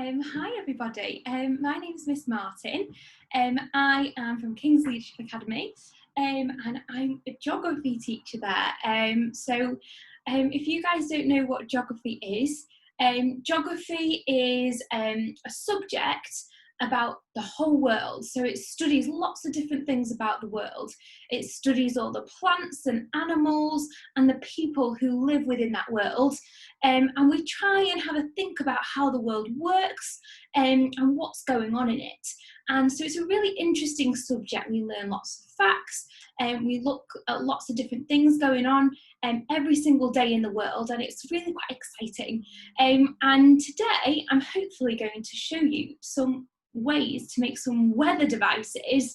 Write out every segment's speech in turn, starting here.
Hi everybody, my name is Miss Martin. I am from King's Leadership Academy and I'm a geography teacher there. If you guys don't know what geography is a subject about the whole world. So it studies lots of different things about the world. It studies all the plants and animals and the people who live within that world. And we try and have a think about how the world works and what's going on in it. And so it's a really interesting subject. We learn lots of facts and we look at lots of different things going on every single day in the world, and it's really quite exciting. And today I'm hopefully going to show you some ways to make some weather devices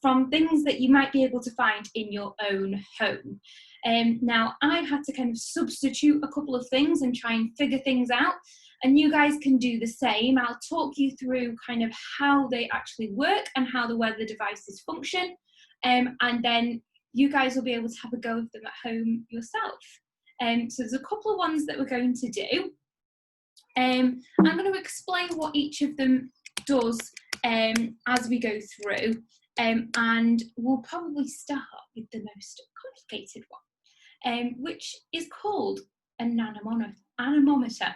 from things that you might be able to find in your own home. Now I had to kind of substitute a couple of things and try and figure things out, and you guys can do the same. I'll talk you through kind of how they actually work and how the weather devices function, and then you guys will be able to have a go of them at home yourself. So there's a couple of ones that we're going to do. I'm going to explain what each of them does as we go through, and we'll probably start with the most complicated one, which is called an anemometer.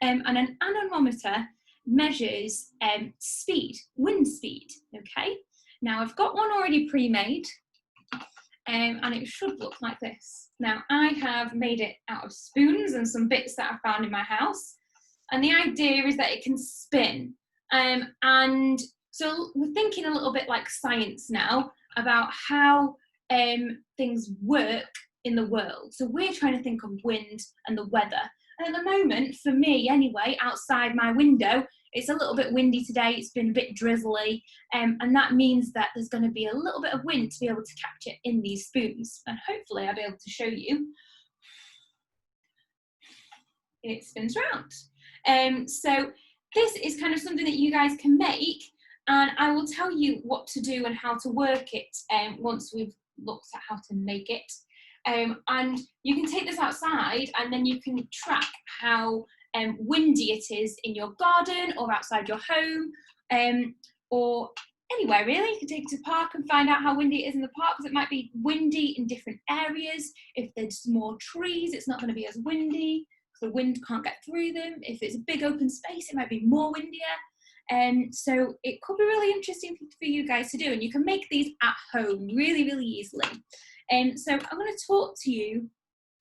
And an anemometer measures speed, wind speed. Okay, now I've got one already pre-made, and it should look like this. Now I have made it out of spoons and some bits that I found in my house, and the idea is that it can spin. And so we're thinking a little bit like science now about how things work in the world. So we're trying to think of wind and the weather. And at the moment, for me anyway, outside my window, it's a little bit windy today. It's been a bit drizzly, and that means that there's going to be a little bit of wind to be able to capture in these spoons. And hopefully I'll be able to show you. It spins around. So this is kind of something that you guys can make, and I will tell you what to do and how to work it once we've looked at how to make it. And you can take this outside and then you can track how windy it is in your garden or outside your home, or anywhere really. You can take it to the park and find out how windy it is in the park, because it might be windy in different areas. If there's more trees, it's not going to be as windy, the wind can't get through them. If it's a big open space, it might be more windier. So it could be really interesting for you guys to do, and you can make these at home really, really easily. So I'm going to talk to you,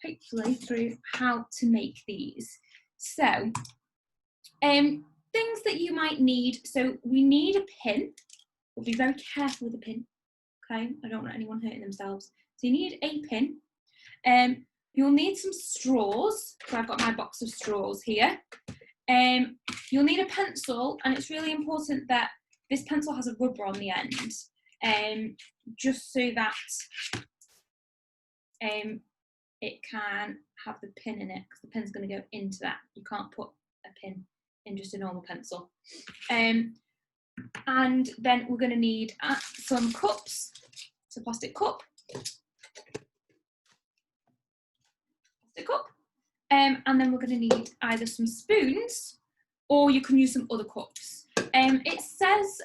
hopefully, through how to make these. So things that you might need. So we need a pin. We'll be very careful with the pin. Okay, I don't want anyone hurting themselves. So you need a pin. You'll need some straws. So I've got my box of straws here. You'll need a pencil, and it's really important that this pencil has a rubber on the end, just so that it can have the pin in it, because the pin's going to go into that. You can't put a pin in just a normal pencil. And then we're going to need some cups. It's a plastic cup. And then we're going to need either some spoons, or you can use some other cups. It says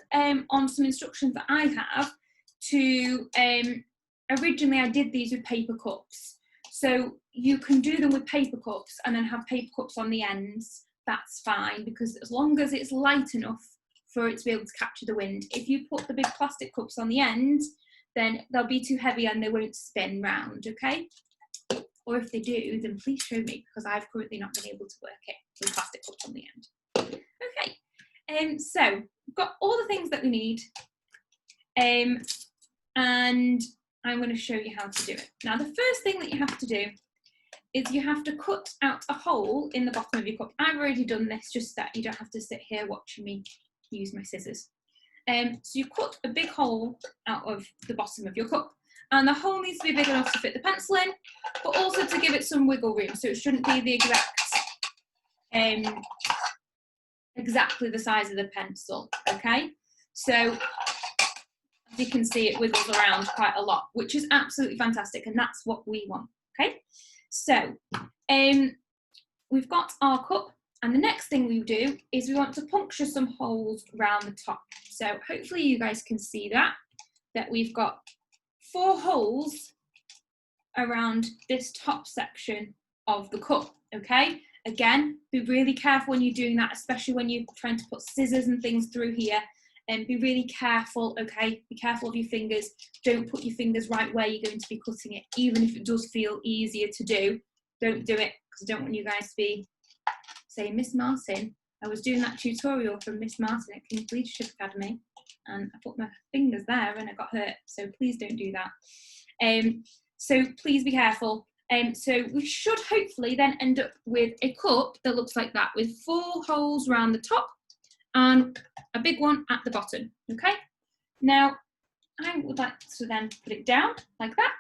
on some instructions that I have to, originally I did these with paper cups. So you can do them with paper cups and then have paper cups on the ends. That's fine, because as long as it's light enough for it to be able to capture the wind. If you put the big plastic cups on the end, then they'll be too heavy and they won't spin round, okay? Or if they do, then please show me, because I've currently not been able to work it with plastic cups on the end. Okay, so we've got all the things that we need, and I'm going to show you how to do it. Now, the first thing that you have to do is you have to cut out a hole in the bottom of your cup. I've already done this, just that you don't have to sit here watching me use my scissors. So you cut a big hole out of the bottom of your cup. And the hole needs to be big enough to fit the pencil in, but also to give it some wiggle room. So it shouldn't be the exactly the size of the pencil, okay? So as you can see, it wiggles around quite a lot, which is absolutely fantastic, and that's what we want, okay? So we've got our cup, And the next thing we do is we want to puncture some holes around the top. So hopefully you guys can see that we've got 4 holes around this top section of the cup, okay? Again, be really careful when you're doing that, especially when you're trying to put scissors and things through here, and be really careful, okay? Be careful of your fingers. Don't put your fingers right where you're going to be cutting it, even if it does feel easier to do. Don't do it, because I don't want you guys to be saying, Miss Martin, I was doing that tutorial from Miss Martin at King's Leadership Academy, and I put my fingers there and I got hurt, so please don't do that. So please be careful. So we should hopefully then end up with a cup that looks like that, with 4 holes around the top and a big one at the bottom, okay? Now, I would like to then put it down like that,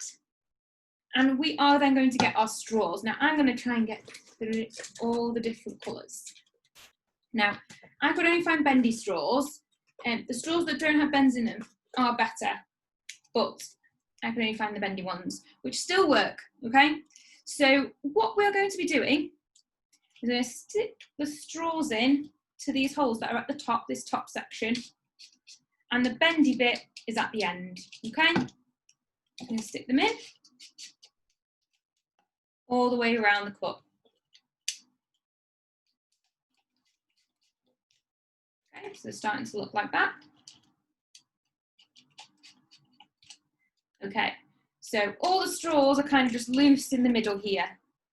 and we are then going to get our straws. Now, I'm going to try and get through all the different colours. Now, I could only find bendy straws, and the straws that don't have bends in them are better, but I can only find the bendy ones, which still work, okay? So what we're going to be doing is going to stick the straws in to these holes that are at the top, this top section, and the bendy bit is at the end, okay? I'm going to stick them in all the way around the cup. Okay, so they're starting to look like that. Okay, so all the straws are kind of just loose in the middle here.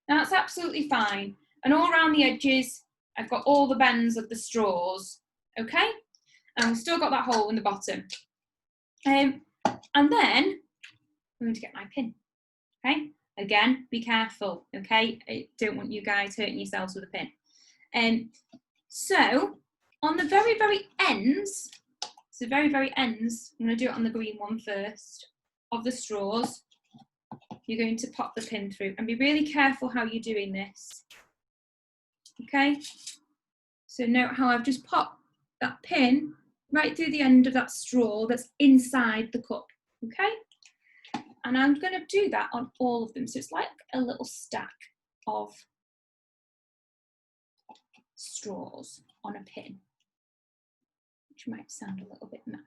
Now that's absolutely fine. And all around the edges, I've got all the bends of the straws, okay? And we've still got that hole in the bottom. And then I'm going to get my pin, okay? Again, be careful, okay? I don't want you guys hurting yourselves with a pin. So on the very, very ends, I'm going to do it on the green one first, of the straws, you're going to pop the pin through, and be really careful how you're doing this, okay? So note how I've just popped that pin right through the end of that straw that's inside the cup, okay? And I'm going to do that on all of them, so it's like a little stack of straws on a pin, which might sound a little bit mad.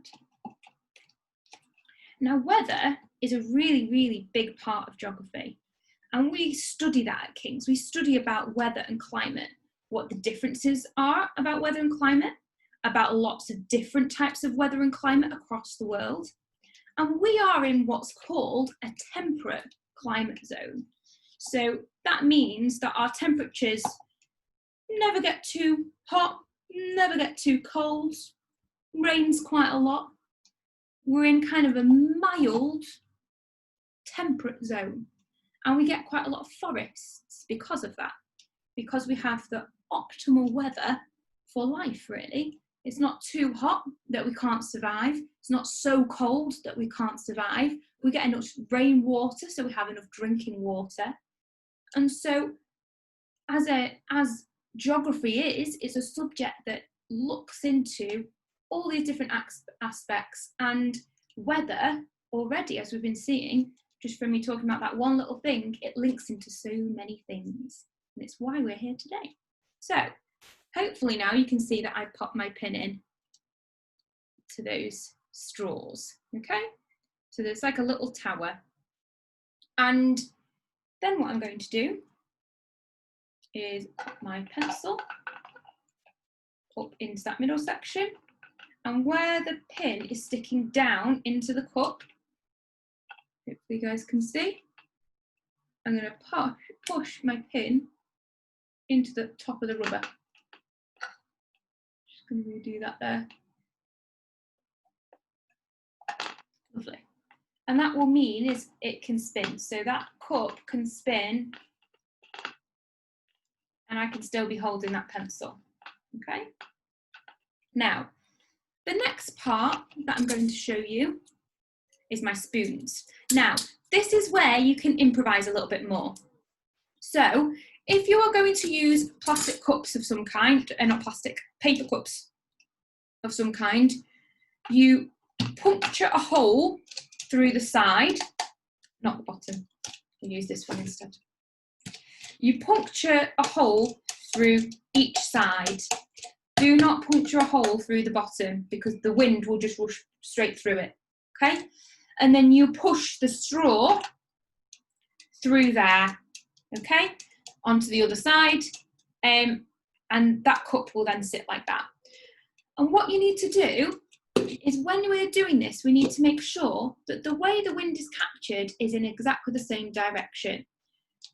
Now, weather is a really, really big part of geography, and we study that at King's. We study about weather and climate, what the differences are about weather and climate, about lots of different types of weather and climate across the world. And we are in what's called a temperate climate zone. So that means that our temperatures never get too hot, never get too cold, rains quite a lot. We're in kind of a mild temperate zone, and we get quite a lot of forests because of that, because we have the optimal weather for life, really. It's not too hot that we can't survive. It's not so cold that we can't survive. We get enough rainwater, so we have enough drinking water. And so as geography is a subject that looks into all these different aspects, and weather already, as we've been seeing, just from me talking about that one little thing, it links into so many things, and it's why we're here today. So hopefully now you can see that I've popped my pin in to those straws, okay? So there's like a little tower. And then what I'm going to do is put my pencil up into that middle section, and where the pin is sticking down into the cup, hopefully you guys can see, I'm going to push my pin into the top of the rubber. Just going to redo that there. Lovely. And that will mean is it can spin. So that cup can spin, and I can still be holding that pencil. Okay. Now, the next part that I'm going to show you is my spoons. Now, this is where you can improvise a little bit more. So, if you are going to use plastic cups of some kind, not plastic, paper cups of some kind, you puncture a hole through the side, not the bottom. We'll use this one instead. You puncture a hole through each side. Do not puncture a hole through the bottom because the wind will just rush straight through it, okay? And then you push the straw through there, okay, onto the other side, and that cup will then sit like that. And what you need to do is when we're doing this, we need to make sure that the way the wind is captured is in exactly the same direction.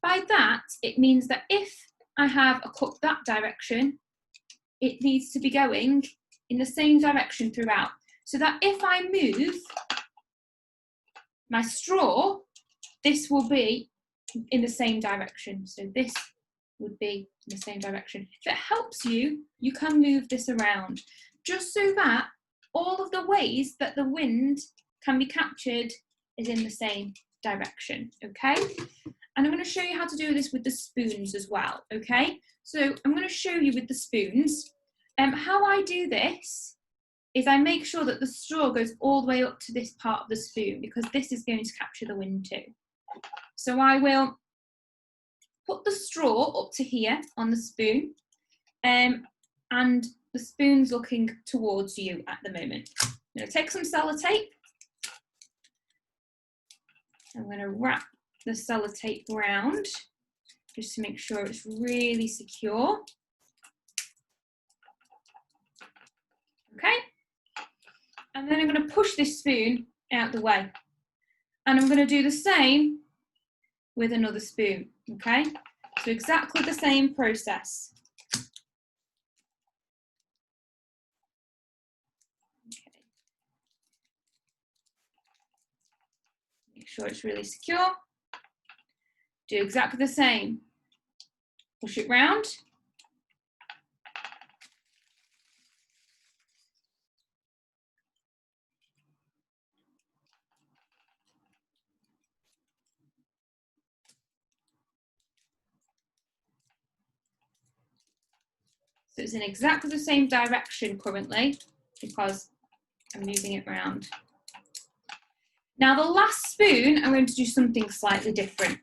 By that, it means that if I have a cup that direction, it needs to be going in the same direction throughout. So that if I move my straw, this will be in the same direction. So this would be in the same direction. If it helps you, you can move this around, just so that all of the ways that the wind can be captured is in the same direction, okay? And I'm going to show you how to do this with the spoons as well, okay? So I'm going to show you with the spoons. How I do this is I make sure that the straw goes all the way up to this part of the spoon because this is going to capture the wind too. So I will put the straw up to here on the spoon, and the spoon's looking towards you at the moment. I'm going to take some sellotape. I'm going to wrap the sellotape round just to make sure it's really secure. Okay, and then I'm going to push this spoon out the way, and I'm going to do the same with another spoon, okay? So exactly the same process. Okay. Make sure it's really secure. Do exactly the same. Push it round. So it's in exactly the same direction currently because I'm moving it round. Now the last spoon, I'm going to do something slightly different.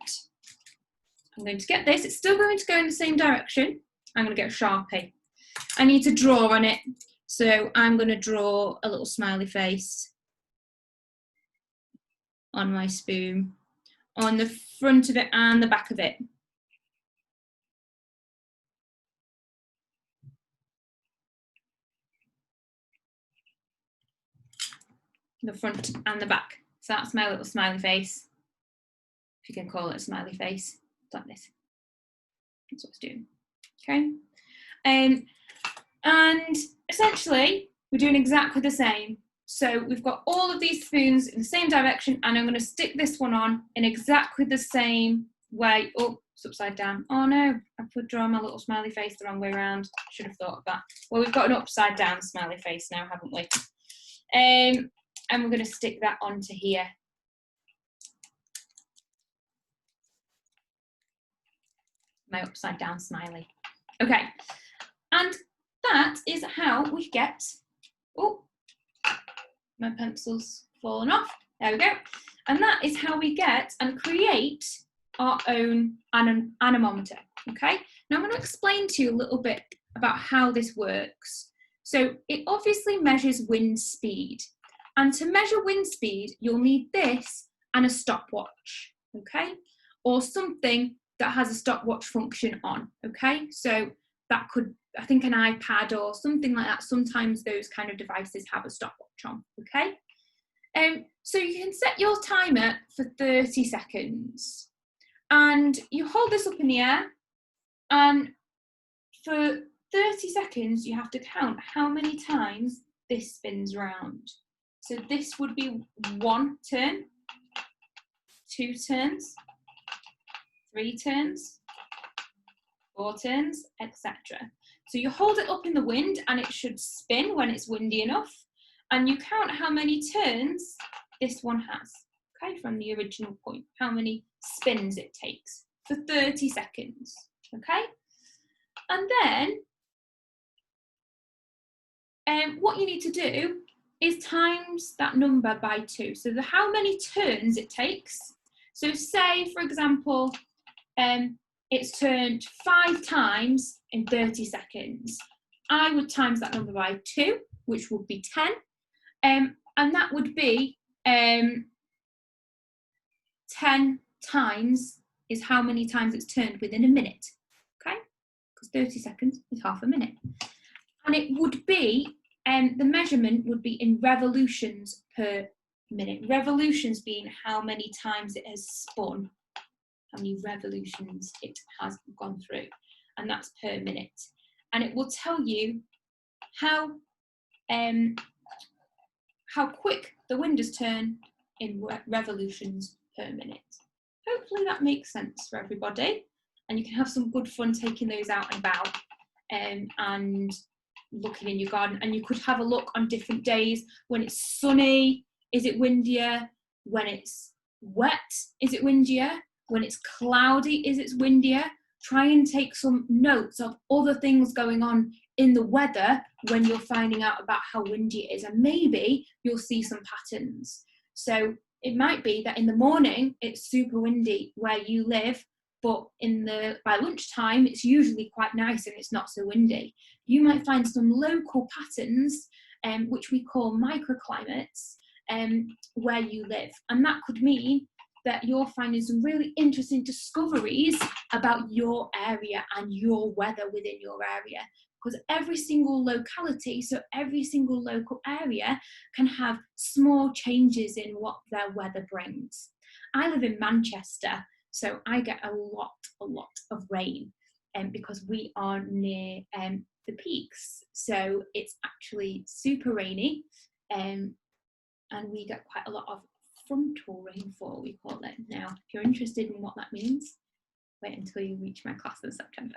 I'm going to get this, it's still going to go in the same direction. I'm going to get a Sharpie. I need to draw on it. So I'm going to draw a little smiley face on my spoon, on the front of it and the back of it. The front and the back. So that's my little smiley face. If you can call it a smiley face, like this. That's what it's doing. Okay. And essentially, we're doing exactly the same. So we've got all of these spoons in the same direction, and I'm going to stick this one on in exactly the same way. Oh, it's upside down. Oh no, I put draw my little smiley face the wrong way around. Should have thought of that. Well, we've got an upside down smiley face now, haven't we? And we're going to stick that onto here. My upside down smiley. Okay, and that is how we get, oh, my pencil's fallen off. There we go. And that is how we get and create our own anemometer, okay? Now I'm going to explain to you a little bit about how this works. So it obviously measures wind speed. And to measure wind speed, you'll need this and a stopwatch, okay? Or something that has a stopwatch function on, okay? So that could, I think, an iPad or something like that. Sometimes those kind of devices have a stopwatch on, okay? So you can set your timer for 30 seconds. And you hold this up in the air, and for 30 seconds, you have to count how many times this spins round. So this would be 1 turn, 2 turns, 3 turns, 4 turns, etc. So you hold it up in the wind and it should spin when it's windy enough, and you count how many turns this one has, okay, from the original point, how many spins it takes for 30 seconds, okay? And then what you need to do is times that number by 2. So how many turns it takes. So say, for example, it's turned 5 times in 30 seconds. I would times that number by 2, which would be 10. And that would be 10 times is how many times it's turned within a minute. Okay? Because 30 seconds is half a minute. And it would be, the measurement would be in revolutions per minute. Revolutions being how many times it has spun, how many revolutions it has gone through, and that's per minute. And it will tell you how quick the windows turn in revolutions per minute. Hopefully that makes sense for everybody, and you can have some good fun taking those out and about and looking in your garden. And you could have a look on different days. When it's sunny, is it windier? When it's wet, is it windier? When it's cloudy, is it windier? Try and take some notes of other things going on in the weather when you're finding out about how windy it is, and maybe you'll see some patterns. So it might be that in the morning it's super windy where you live, but by lunchtime it's usually quite nice and it's not so windy. You might find some local patterns, which we call microclimates, where you live, and that could mean that you're finding some really interesting discoveries about your area and your weather within your area. Because every single locality, so every single local area can have small changes in what their weather brings. I live in Manchester, so I get a lot of rain because we are near the peaks. So it's actually super rainy and we get quite a lot of frontal rainfall, we call it. Now, if you're interested in what that means, wait until you reach my class in September.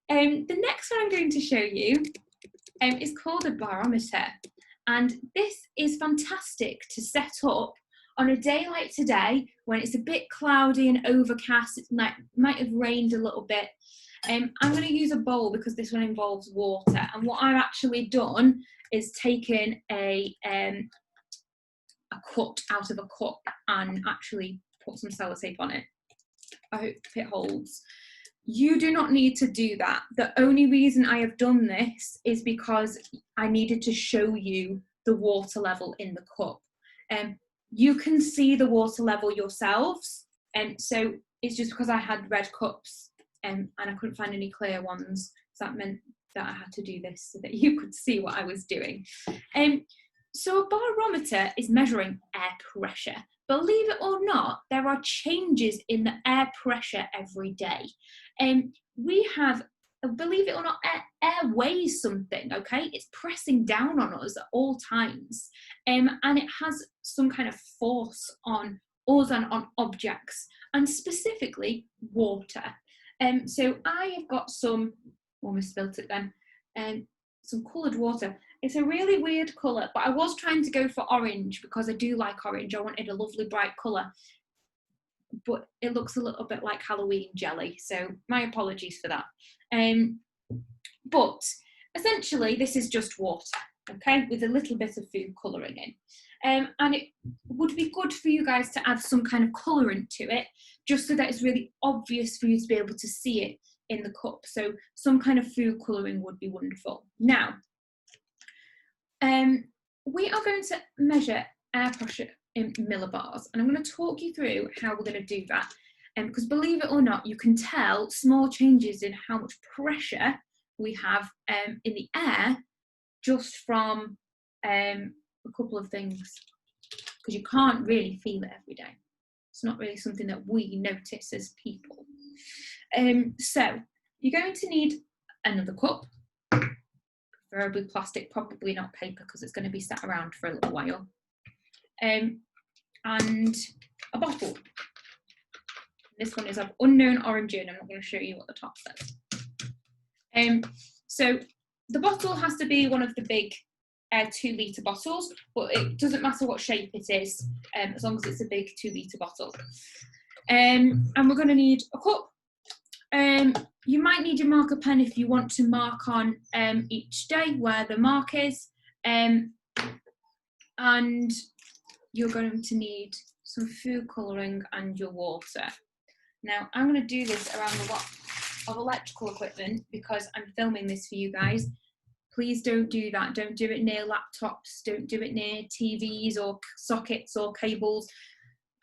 The next one I'm going to show you is called a barometer, and this is fantastic to set up on a day like today when it's a bit cloudy and overcast. It might have rained a little bit. I'm going to use a bowl because this one involves water, and what I've actually done is taken a cut out of a cup and actually put some sellotape on it. I hope it holds. You do not need to do that. The only reason I have done this is because I needed to show you the water level in the cup. You can see the water level yourselves, and so it's just because I had red cups and I couldn't find any clear ones, so that meant that I had to do this so that you could see what I was doing. So a barometer is measuring air pressure. Believe it or not, there are changes in the air pressure every day. We have, believe it or not, air weighs something, okay? It's pressing down on us at all times. And it has some kind of force on us and on objects, and specifically water. So I have got some, almost spilt it then, some coloured water. It's a really weird colour, but I was trying to go for orange because I do like orange. I wanted a lovely bright colour, but it looks a little bit like Halloween jelly, so my apologies for that. But essentially this is just water, okay, with a little bit of food colouring in. And it would be good for you guys to add some kind of colourant to it, just so that it's really obvious for you to be able to see it in the cup. So some kind of food colouring would be wonderful. Now, we are going to measure air pressure in millibars, and I'm going to talk you through how we're going to do that. Because believe it or not, you can tell small changes in how much pressure we have in the air just from a couple of things, because you can't really feel it every day. It's not really something that we notice as people. So you're going to need another cup, preferably plastic, probably not paper because it's going to be sat around for a little while, and a bottle. This one is of unknown origin. I'm not going to show you what the top says. So the bottle has to be one of the big 2-litre bottles, but it doesn't matter what shape it is, as long as it's a big 2-litre bottle. And we're going to need a cup. You might need your marker pen if you want to mark on each day where the mark is, and you're going to need some food colouring and your water. Now, I'm going to do this around the lot of electrical equipment because I'm filming this for you guys. Please don't do that. Don't do it near laptops. Don't do it near TVs or sockets or cables.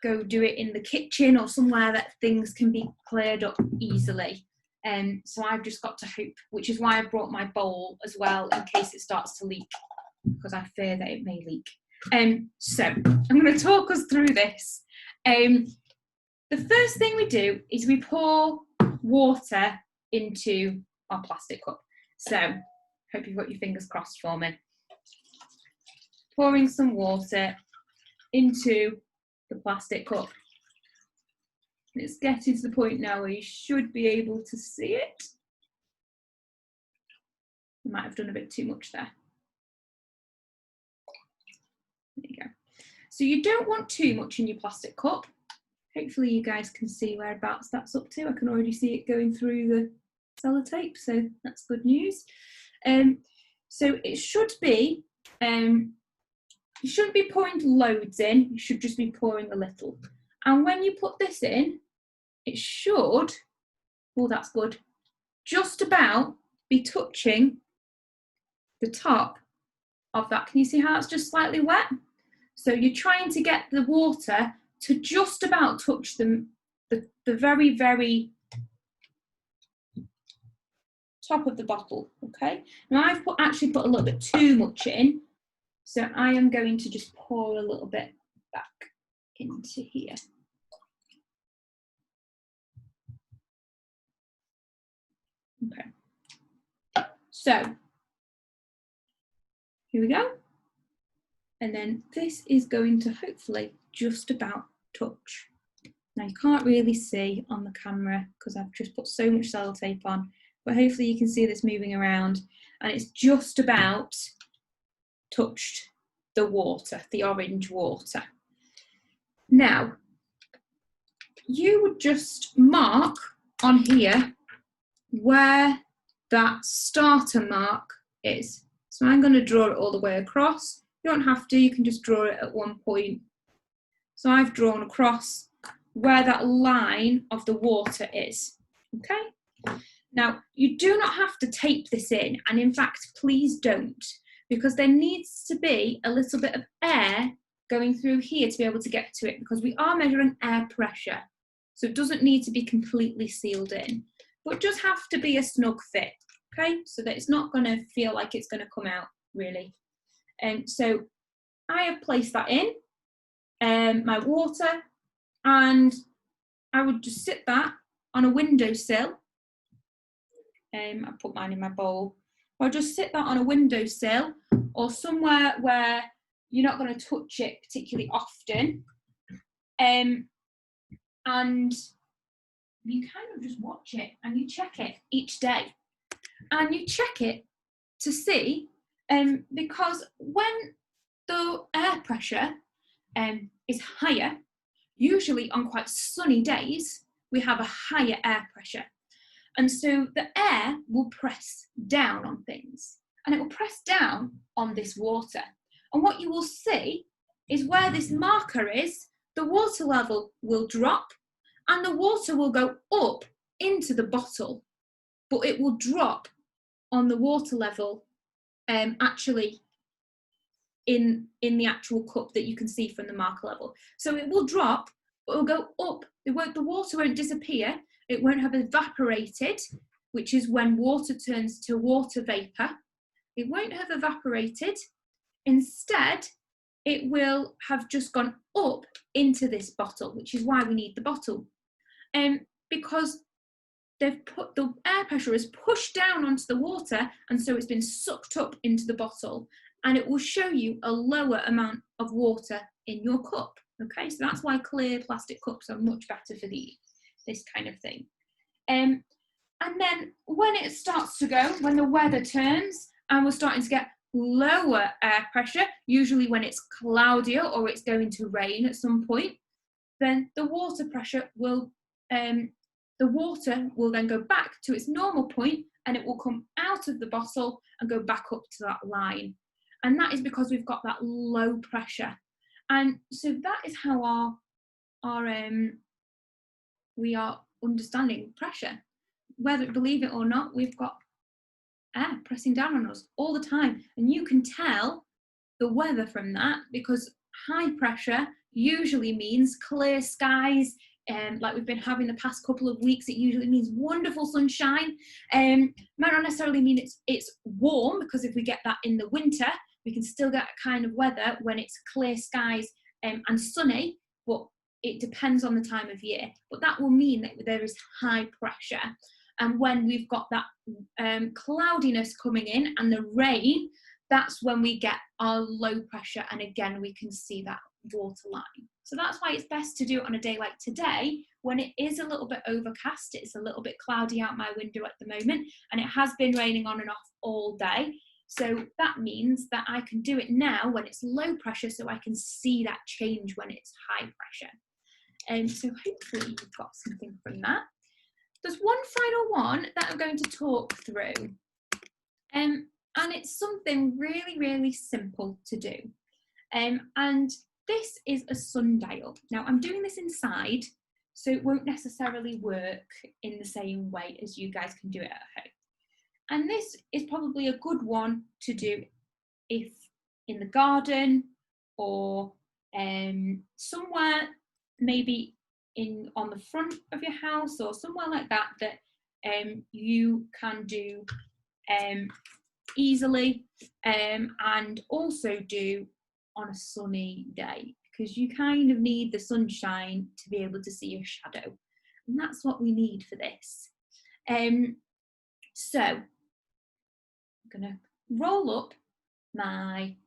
Go do it in the kitchen or somewhere that things can be cleared up easily. So I've just got to hope, which is why I brought my bowl as well in case it starts to leak, because I fear that it may leak. So I'm going to talk us through this. The first thing we do is we pour water into our plastic cup. So hope you've got your fingers crossed for me. Pouring some water into the plastic cup. It's getting to the point now where you should be able to see it. I might have done a bit too much there. There you go. So you don't want too much in your plastic cup. Hopefully you guys can see whereabouts that's up to. I can already see it going through the sellotape, so that's good news. So it should be, you shouldn't be pouring loads in, you should just be pouring a little. And when you put this in, it should, oh that's good, just about be touching the top of that. Can you see how it's just slightly wet? So you're trying to get the water to just about touch the very, very top of the bottle, okay? Now I've actually put a little bit too much in, so I am going to just pour a little bit back into here. Okay, so here we go. And then this is going to hopefully just about touch. Now you can't really see on the camera because I've just put so much sellotape on, but hopefully you can see this moving around and it's just about touched the water, the orange water. Now, you would just mark on here where that starter mark is. So I'm going to draw it all the way across. You don't have to, you can just draw it at one point. So I've drawn across where that line of the water is, okay? Now, you do not have to tape this in, and in fact, please don't, because there needs to be a little bit of air going through here to be able to get to it, because we are measuring air pressure. So it doesn't need to be completely sealed in, but just have to be a snug fit, okay? So that it's not gonna feel like it's gonna come out, really. And so I have placed that in, my water, and I would just sit that on a windowsill. I put mine in my bowl. I'll just sit that on a windowsill or somewhere where you're not going to touch it particularly often. And you kind of just watch it and you check it each day. And you check it to see, because when the air pressure is higher, usually on quite sunny days, we have a higher air pressure. And so the air will press down on things and it will press down on this water. And what you will see is where this marker is, the water level will drop and the water will go up into the bottle, but it will drop on the water level actually in the actual cup that you can see from the marker level. So it will drop, but it will go up. The water won't disappear. It won't have evaporated, which is when water turns to water vapor. It won't have evaporated. Instead, it will have just gone up into this bottle, which is why we need the bottle. Because they've put the air pressure is pushed down onto the water, and so it's been sucked up into the bottle, and it will show you a lower amount of water in your cup. Okay, so that's why clear plastic cups are much better for this kind of thing. And then when it starts to go, when the weather turns and we're starting to get lower air pressure, usually when it's cloudier or it's going to rain at some point, then the water pressure will, the water will then go back to its normal point and it will come out of the bottle and go back up to that line. And that is because we've got that low pressure. And so that is how we are understanding pressure. Whether, believe it or not, we've got air pressing down on us all the time. And you can tell the weather from that, because high pressure usually means clear skies, like we've been having the past couple of weeks. It usually means wonderful sunshine. Might not necessarily mean it's warm, because if we get that in the winter, we can still get a kind of weather when it's clear skies and sunny, but it depends on the time of year. But that will mean that there is high pressure. And when we've got that cloudiness coming in and the rain, that's when we get our low pressure, and again we can see that water line. So that's why it's best to do it on a day like today, when it is a little bit overcast. It's a little bit cloudy out my window at the moment, and it has been raining on and off all day. So that means that I can do it now when it's low pressure, so I can see that change when it's high pressure. So hopefully you've got something from that. There's one final one that I'm going to talk through. And it's something really, really simple to do. And this is a sundial. Now, I'm doing this inside, so it won't necessarily work in the same way as you guys can do it at home. And this is probably a good one to do if in the garden, or somewhere maybe on the front of your house, or somewhere like that, that you can do easily, and also do on a sunny day, because you kind of need the sunshine to be able to see your shadow, and that's what we need for this. So I'm gonna roll up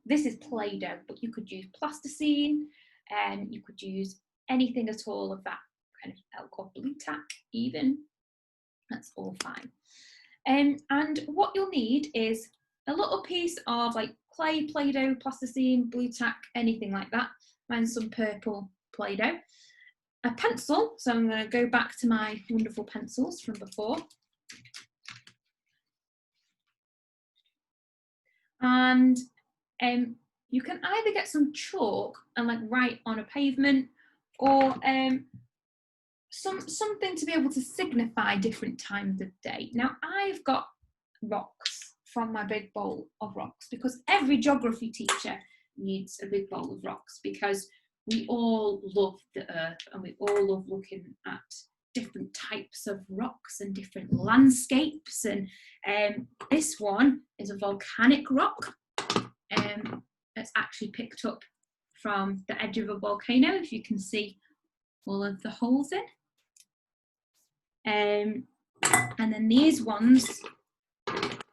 this is Play-Doh, but you could use plasticine, and you could use anything at all of that kind of alcohol, blue tack even, that's all fine. And what you'll need is a little piece of like clay, Play-Doh, plasticine, blue tack, anything like that. Mine's some purple Play-Doh. A pencil, so I'm going to go back to my wonderful pencils from before. And you can either get some chalk and like write on a pavement, or something to be able to signify different times of day. Now, I've got rocks from my big bowl of rocks, because every geography teacher needs a big bowl of rocks, because we all love the earth, and we all love looking at different types of rocks and different landscapes. And this one is a volcanic rock. It's actually picked up from the edge of a volcano, if you can see all of the holes in. And then these ones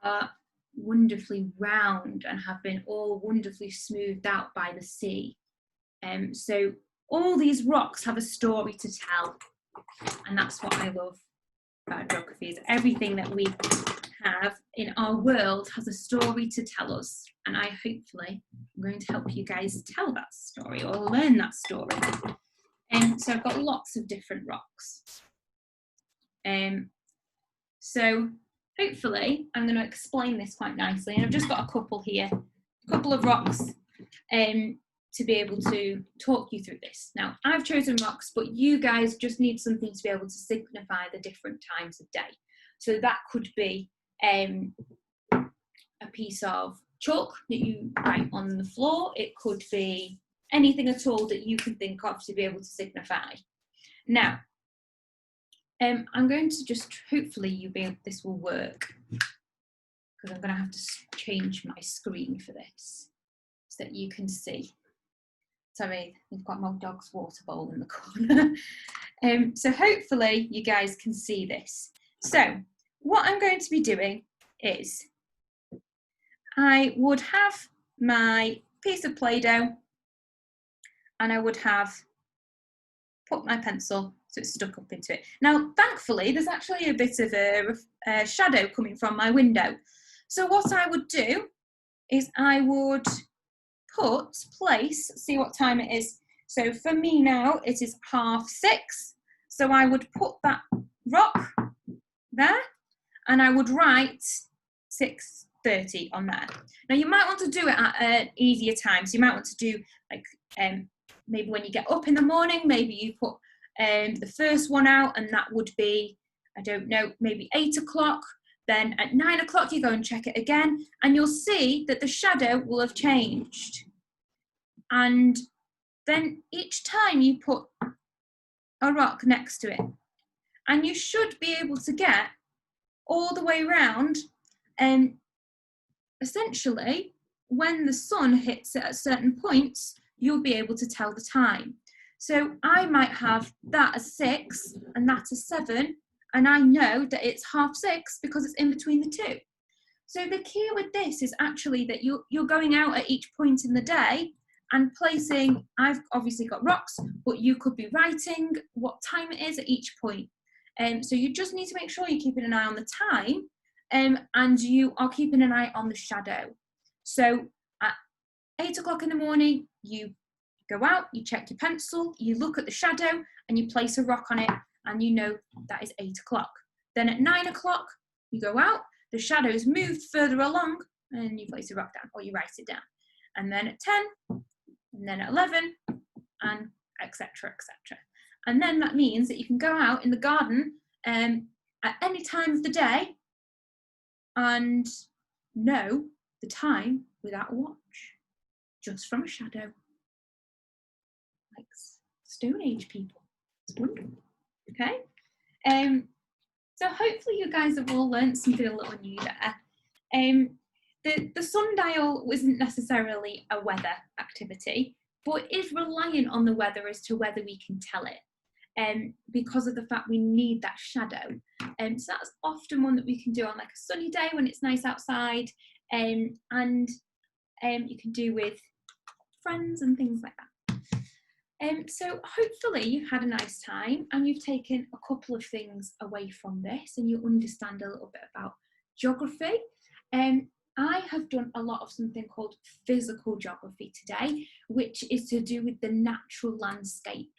are wonderfully round and have been all wonderfully smoothed out by the sea. So all these rocks have a story to tell, and that's what I love about geography, is everything that we have in our world has a story to tell us, and hopefully I'm going to help you guys tell that story, or learn that story. So I've got lots of different rocks. So hopefully I'm going to explain this quite nicely, and I've just got a couple here, a couple of rocks to be able to talk you through this. Now, I've chosen rocks, but you guys just need something to be able to signify the different times of day. So that could be a piece of chalk that you write on the floor. It could be anything at all that you can think of to be able to signify. Now, I'm going to just, hopefully this will work, because I'm going to have to change my screen for this so that you can see. Sorry, we've got my dog's water bowl in the corner. So hopefully you guys can see this. So what I'm going to be doing is I would have my piece of Play-Doh, and I would have put my pencil so it's stuck up into it. Now, thankfully, there's actually a bit of a shadow coming from my window. So what I would do is I would see what time it is. So for me now, it is 6:30. So I would put that rock there, and I would write 6:30 on there. Now, you might want to do it at an easier time. So you might want to do like maybe when you get up in the morning, maybe you put the first one out, and that would be, I don't know, maybe 8 o'clock. Then at 9 o'clock, you go and check it again, and you'll see that the shadow will have changed. And then each time you put a rock next to it, and you should be able to get all the way around, and essentially when the sun hits it at certain points, you'll be able to tell the time. So I might have that as 6 and that as 7, and I know that it's 6:30 because it's in between the two. So the key with this is actually that you're going out at each point in the day and placing, I've obviously got rocks, but you could be writing what time it is at each point. So you just need to make sure you're keeping an eye on the time, and you are keeping an eye on the shadow. So at 8 o'clock in the morning, you go out, you check your pencil, you look at the shadow, and you place a rock on it, and you know that is 8 o'clock. Then at 9 o'clock, you go out, the shadow is moved further along, and you place a rock down, or you write it down. And then at 10, and then at 11, and etc., etc. And then that means that you can go out in the garden at any time of the day and know the time without a watch, just from a shadow. Like Stone Age people. It's wonderful. Okay? So hopefully you guys have all learned something a little new there. The sundial isn't necessarily a weather activity, but it is reliant on the weather as to whether we can tell it, because of the fact we need that shadow. So that's often one that we can do on like a sunny day when it's nice outside, and you can do with friends and things like that. So hopefully you've had a nice time and you've taken a couple of things away from this and you understand a little bit about geography. I have done a lot of something called physical geography today, which is to do with the natural landscape.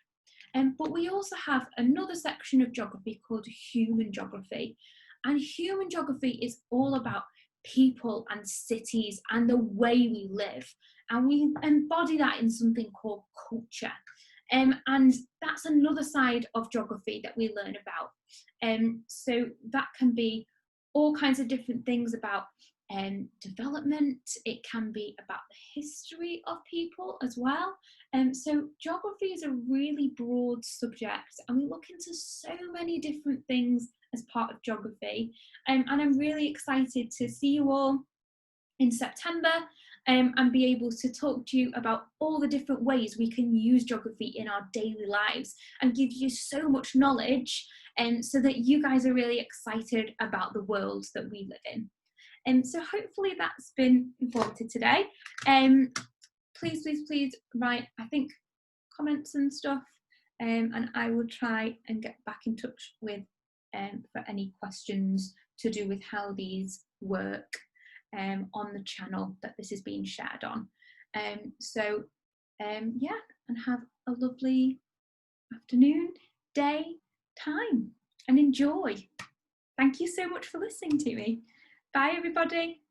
But we also have another section of geography called human geography. And human geography is all about people and cities and the way we live. And we embody that in something called culture. And that's another side of geography that we learn about. So that can be all kinds of different things about development. It can be about the history of people as well. So geography is a really broad subject, and we look into so many different things as part of geography. And I'm really excited to see you all in September and be able to talk to you about all the different ways we can use geography in our daily lives and give you so much knowledge, so that you guys are really excited about the world that we live in. So hopefully that's been informative today. Please write, I think, comments and stuff, and I will try and get back in touch with for any questions to do with how these work on the channel that this is being shared on. Yeah, and have a lovely afternoon, day, time, and enjoy. Thank you so much for listening to me. Bye, everybody.